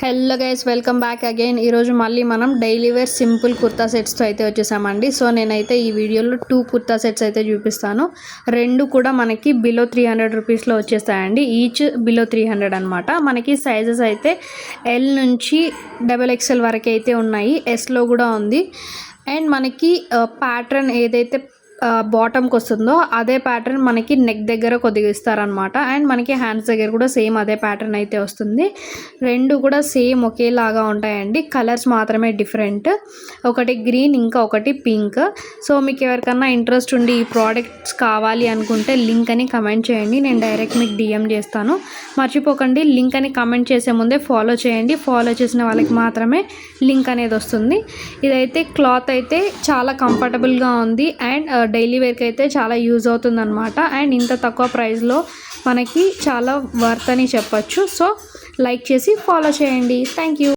Hello guys, welcome back again. ఈరోజు మళ్ళీ మనం డైలీ వేర్ సింపుల్ కుర్తా సెట్స్తో అయితే వచ్చేసామండి. సో నేనైతే ఈ వీడియోలో 2 కుర్తా సెట్స్ అయితే చూపిస్తాను. రెండు కూడా మనకి బిలో 300 రూపీస్లో వచ్చేస్తాయండి. ఈచ్ బిలో 300 అనమాట. మనకి సైజెస్ అయితే ఎల్ నుంచి XXL వరకు అయితే ఉన్నాయి. ఎస్లో కూడా ఉంది. అండ్ మనకి ప్యాటర్న్ ఏదైతే బాటమ్కి వస్తుందో అదే ప్యాటర్న్ మనకి నెక్ దగ్గర కొద్దిగా ఇస్తారనమాట. అండ్ మనకి హ్యాండ్స్ దగ్గర కూడా సేమ్ అదే ప్యాటర్న్ అయితే వస్తుంది. రెండు కూడా సేమ్ ఒకేలాగా ఉంటాయండి. కలర్స్ మాత్రమే డిఫరెంట్. ఒకటి గ్రీన్, ఇంకా ఒకటి పింక్. సో మీకు ఎవరికన్నా ఇంట్రెస్ట్ ఉండి ఈ ప్రోడక్ట్స్ కావాలి అనుకుంటే లింక్ అని కమెంట్ చేయండి. నేను డైరెక్ట్ మీకు DM చేస్తాను. మర్చిపోకండి, లింక్ అని కమెంట్ చేసే ముందే ఫాలో చేయండి. ఫాలో చేసిన వాళ్ళకి మాత్రమే లింక్ అనేది వస్తుంది. ఇదైతే క్లాత్ అయితే చాలా కంఫర్టబుల్గా ఉంది. అండ్ డైలీ వేర్కి అయితే చాలా యూజ్ అవుతుంది అనమాట. అండ్ ఇంత తక్కువ ప్రైస్లో మనకి చాలా వర్త్ అని చెప్పచ్చు. సో లైక్ చేసి ఫాలో చేయండి. Thank you.